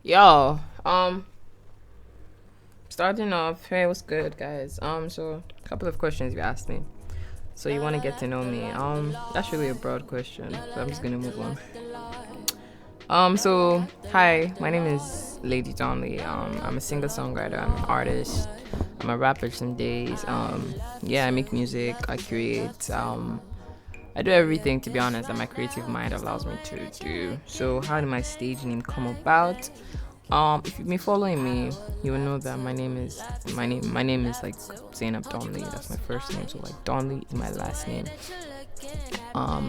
Yo, starting off, hey, what's good, guys? So a couple of questions you asked me. So you want to get to know me? That's really a broad question, so I'm just gonna move on. So hi, my name is Lady Donli. I'm a singer songwriter. I'm an artist. I'm a rapper some days. Yeah, I make music. I create. I do everything, to be honest, that my creative mind allows me to do. So how did my stage name come about? If you've been following me, you will know that my name is like Zainab Donli. That's my first name. So like Donli is my last name.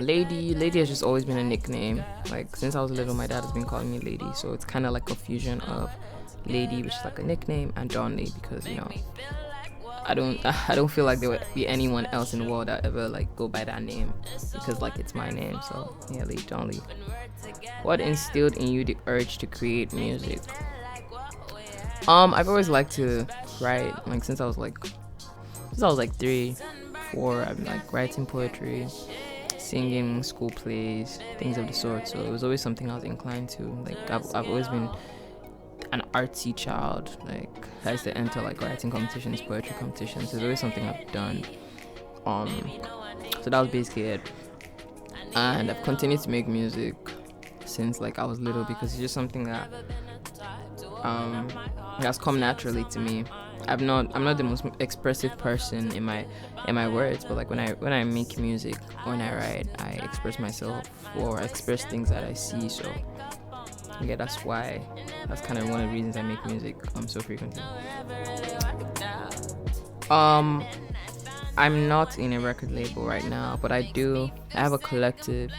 Lady has just always been a nickname. Like since I was little, my dad has been calling me Lady. So it's kind of like a fusion of Lady, which is like a nickname, and Donli because I don't feel like there would be anyone else in the world that ever like go by that name because like it's my name. So yeah, Lady Donli. What instilled in you the urge to create music? I've always liked to write. Like since I was like 3, 4, I've been like writing poetry, singing, school plays, things of the sort. So it was always something I was inclined to. Like I've always been an artsy child. Like I used to enter like writing competitions, poetry competitions. It's always something I've done. Um, so that was basically it. And I've continued to make music since like I was little because it's just something that um has come naturally to me. I'm not the most expressive person in my words, but like when I make music, when I write, I express myself or I express things that I see. So yeah, that's kind of one of the reasons I make music so frequently. Um I'm not in a record label right now, but I have a collective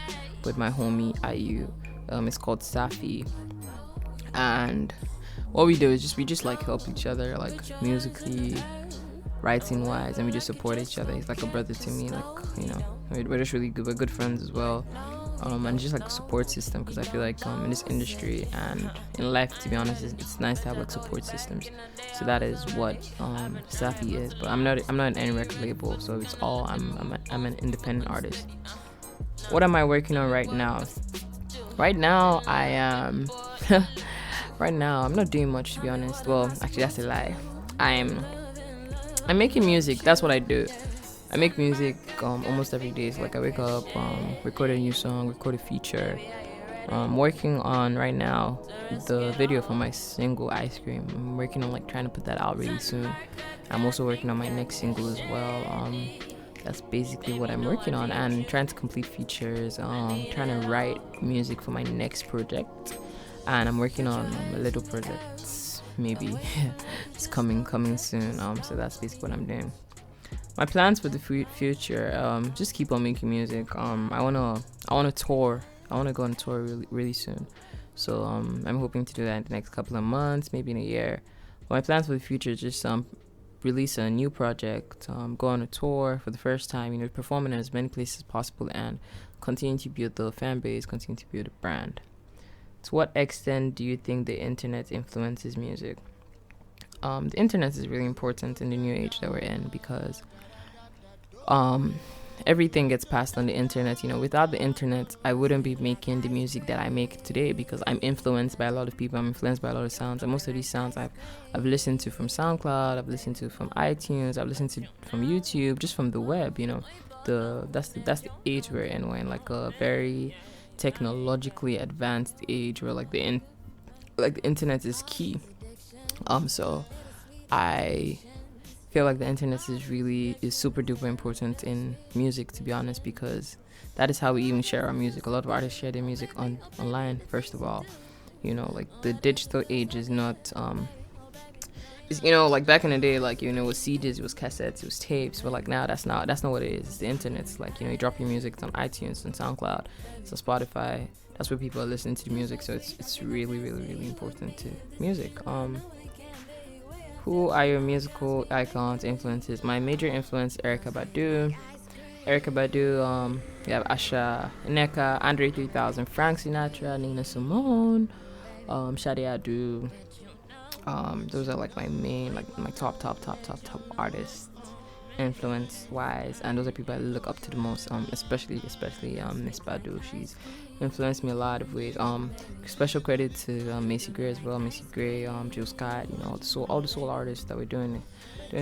with my homie IU. It's called Safi, and what we do is we just like help each other like musically, writing wise, and we just support each other. He's like a brother to me. Like we're just really good. We're good friends as well. And just like a support system because I feel like in this industry and in life, to be honest, it's nice to have like support systems. So that is what Safi is. But I'm not in any record label, so it's all I'm an independent artist. What am I working on right now? Right now I am. Right now I'm not doing much, to be honest. Well, actually that's a lie. I'm I'm making music. That's what I do. I make music almost every day. So like I wake up, record a new song, record a feature. I'm working on right now the video for my single Ice Cream. I'm working on like trying to put that out really soon. I'm also working on my next single as well. That's basically what I'm working on and trying to complete features. Trying to write music for my next project, and I'm working on a little project. Maybe it's coming soon. So that's basically what I'm doing. My plans for the future, just keep on making music. I wanna tour. I wanna go on tour really soon. So I'm hoping to do that in the next couple of months, maybe in a year. But my plans for the future is just release a new project, go on a tour for the first time. Perform in as many places as possible, and continue to build the fan base, continue to build a brand. To what extent do you think the internet influences music? The internet is really important in the new age that we're in because um everything gets passed on the internet. Without the internet I wouldn't be making the music that I make today because I'm influenced by a lot of people. I'm influenced by a lot of sounds, and most of these sounds I've listened to from SoundCloud, I've listened to from iTunes, I've listened to from YouTube, just from the web. That's the age we're in. We're in like a very technologically advanced age where like the internet is key. So I feel like the internet is super duper important in music, to be honest, because that is how we even share our music. A lot of artists share their music online. First of all, like the digital age is not like back in the day, like it was CDs, it was cassettes, it was tapes, but like now that's not what it is. It's the internet. It's like you drop your music, it's on iTunes and SoundCloud, it's on Spotify. That's where people are listening to the music. So it's really really really important to music. Who are your musical icons, influences? My major influence, Erica Badu. We have Asha, Neka, Andre 3000, Frank Sinatra, Nina Simone, Shadi Adu. Those are like my main, like my top artists. influence wise, and those are people I look up to the most. Especially Miss Badu. She's influenced me a lot of ways. Special credit to Macy Gray as well. Macy Gray, Jill Scott. You know, all the soul artists that were doing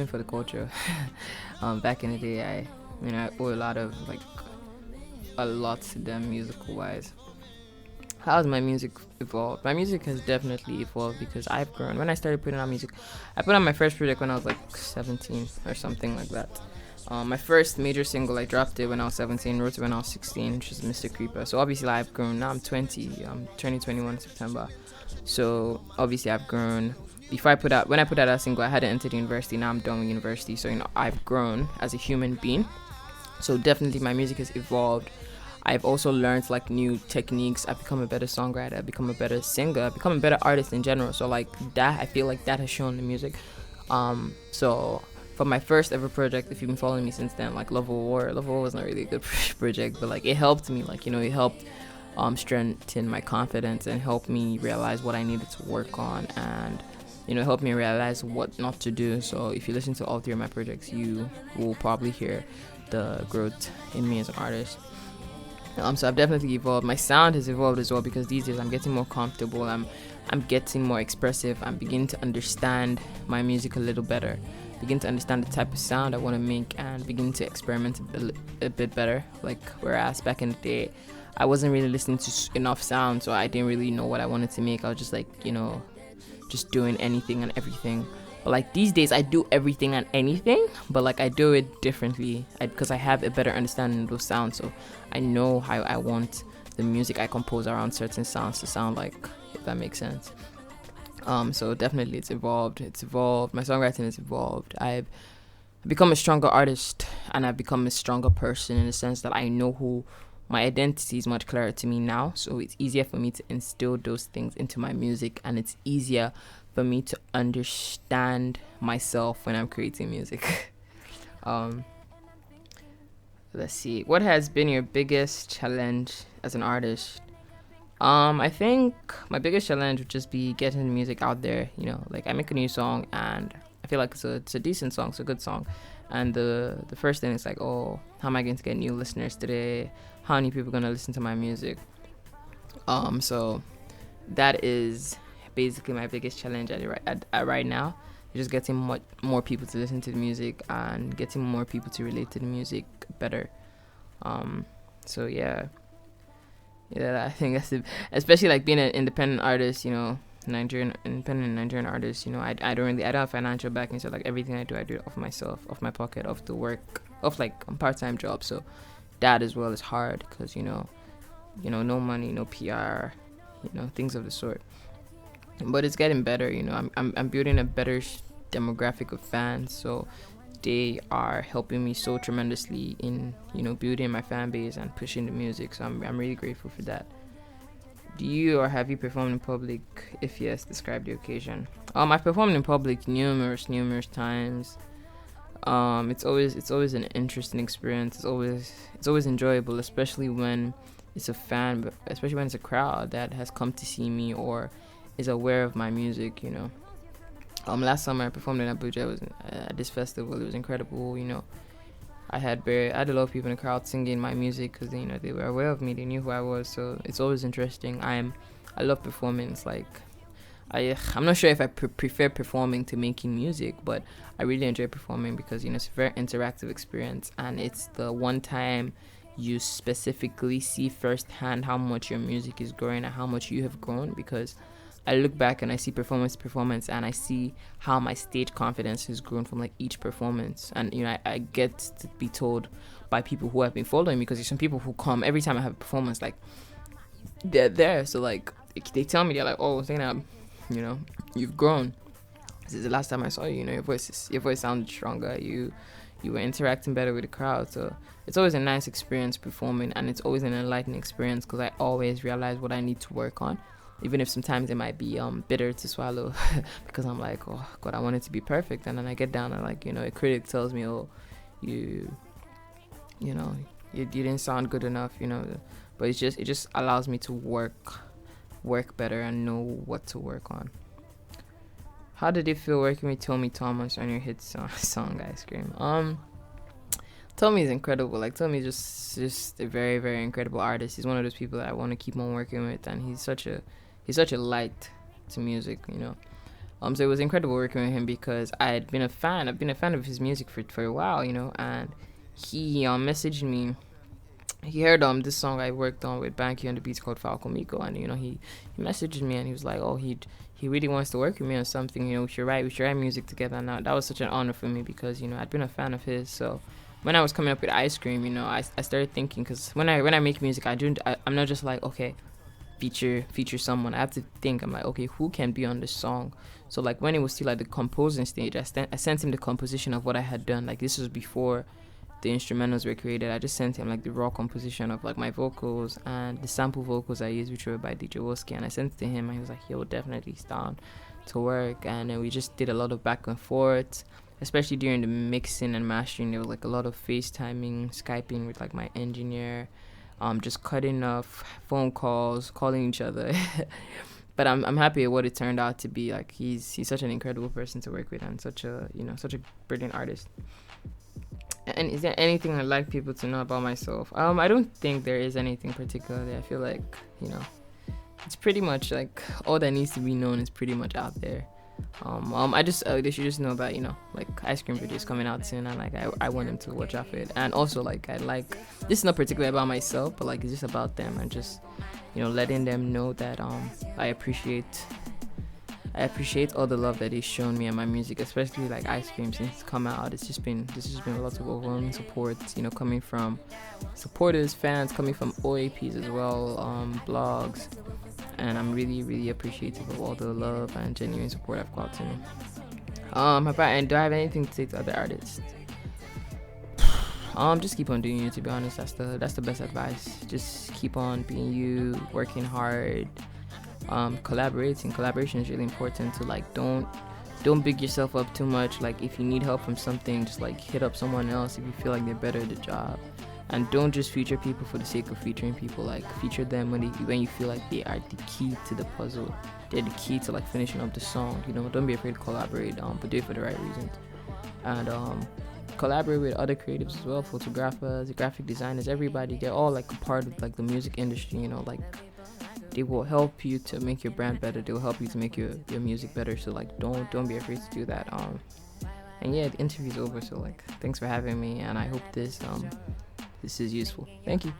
for the culture. Back in the day, I owe a lot to them musical wise. How's my music evolved? My music has definitely evolved because I've grown. When I started putting out music, I put out my first project when I was like 17 or something like that. My first major single, I dropped it when I was 17, wrote it when I was 16, which is Mr. Creeper. So obviously I've grown. Now I'm 20. I'm turning 21 in September. So obviously I've grown. When I put out that single, I hadn't entered university. Now I'm done with university. So I've grown as a human being. So definitely my music has evolved. I've also learned like new techniques. I've become a better songwriter. I've become a better singer. I've become a better artist in general. So like that, I feel like that has shown the music. So for my first ever project, if you've been following me since then, like Love or War was not really a good project, but like it helped me. Like it helped strengthen my confidence and help me realize what I needed to work on, and it helped me realize what not to do. So if you listen to all three of my projects, you will probably hear the growth in me as an artist. So I've definitely evolved. My sound has evolved as well because these days I'm getting more comfortable. I'm getting more expressive. I'm beginning to understand my music a little better. Begin to understand the type of sound I want to make and begin to experiment a bit better. Like whereas back in the day, I wasn't really listening to enough sound, so I didn't really know what I wanted to make. I was just like, just doing anything and everything. But like these days I do everything and anything, but like I do it differently because I have a better understanding of those sounds. So I know how I want the music I compose around certain sounds to sound like, if that makes sense. So definitely it's evolved. My songwriting has evolved. I've become a stronger artist and I've become a stronger person in the sense that I know who my identity is much clearer to me now. So it's easier for me to instill those things into my music, and it's easier for me to understand myself when I'm creating music. Let's see. What has been your biggest challenge as an artist? I think my biggest challenge would just be getting the music out there. Like I make a new song and I feel like it's a decent song, it's a good song. And the first thing is like, oh, how am I going to get new listeners today? How many people are going to listen to my music? So that is basically my biggest challenge at right now. Just getting more people to listen to the music and getting more people to relate to the music better. So yeah, I think that's especially like being an independent artist, independent Nigerian artist. I don't have financial backing, so like everything I do off myself, off my pocket, off the work, off like a part-time job. So that as well is hard because no money, no PR, things of the sort. But it's getting better. I'm building a better demographic of fans, so they are helping me so tremendously in building my fan base and pushing the music. So I'm really grateful for that. Do you or have you performed in public? If yes, describe the occasion. I've performed in public numerous times. It's always an interesting experience. It's always enjoyable, especially when it's a fan, but especially when it's a crowd that has come to see me or is aware of my music. Last summer I performed in Abuja. It was at this festival. It was incredible. I had a lot of people in the crowd singing my music because they were aware of me. They knew who I was. So it's always interesting. I love performance. Like I'm not sure if I prefer performing to making music, but I really enjoy performing because it's a very interactive experience, and it's the one time you specifically see firsthand how much your music is growing and how much you have grown. Because I look back and I see performance and I see how my stage confidence has grown from like each performance. And I get to be told by people who have been following me, because there's some people who come every time I have a performance, like they're there. So like they tell me, they're like, oh, Zainab, you've grown. This is the last time I saw you. Your voice sounded stronger. You were interacting better with the crowd. So it's always a nice experience performing, and it's always an enlightening experience because I always realize what I need to work on, even if sometimes it might be bitter to swallow because I'm like, oh God, I want it to be perfect. And then I get down and like, a critic tells me, oh, you didn't sound good enough, but it just allows me to work better and know what to work on. How did it feel working with Tomi Thomas on your hit song Ice Cream? Tomi is incredible. Like Tomi is just a very very incredible artist. He's one of those people that I want to keep on working with, and he's such a light to music, you know. So it was incredible working with him because I had been a fan. I've been a fan of his music for a while, you know, and he messaged me. He heard this song I worked on with Banky on the beats called Falco Miko, and you know he messaged me and he was like, oh, he really wants to work with me on something. You know, we should write music together. And that was such an honor for me because you know I'd been a fan of his. So when I was coming up with Ice Cream, you know, I started thinking because when I make music, I'm not just like, okay, feature someone. I have to think. I'm like, okay, who can be on this song? So like when it was still like the composing stage, I sent him the composition of what I had done. Like this was before the instrumentals were created. I just sent him like the raw composition of like my vocals and the sample vocals I used, which were by DJ Woski, and I sent it to him and he was like, yo, definitely it's down to work. And then we just did a lot of back and forth, especially during the mixing and mastering. There was like a lot of FaceTiming, Skyping with like my engineer, just cutting off phone calls, calling each other. But I'm happy at what it turned out to be. Like he's such an incredible person to work with and such a brilliant artist. And is there anything I'd like people to know about myself? I don't think there is anything particularly. I feel like, you know, it's pretty much like all that needs to be known is pretty much out there. They should just know that, you know, like Ice Cream video is coming out soon, and like I want them to watch out for it. And also like this is not particularly about myself, but like it's just about them and just, you know, letting them know that I appreciate all the love that they've shown me and my music, especially like Ice Cream since it's come out. This has just been a lot of overwhelming support, you know, coming from supporters, fans, coming from OAPs as well, blogs, and I'm really, really appreciative of all the love and genuine support I've gotten. And do I have anything to say to other artists? Just keep on doing you. To be honest, that's the best advice. Just keep on being you, working hard. Collaboration is really important. To like don't big yourself up too much. Like if you need help from something, just like hit up someone else if you feel like they're better at the job. And don't just feature people for the sake of featuring people. Like feature them when you feel like they are the key to the puzzle. They're the key to like finishing up the song. You know, don't be afraid to collaborate. But do it for the right reasons. And collaborate with other creatives as well, photographers, graphic designers, everybody. They're all like a part of like the music industry. You know, like they will help you to make your brand better. They will help you to make your music better. So like don't be afraid to do that. And yeah, the interview's over. So like thanks for having me, and I hope this is useful. Thank you.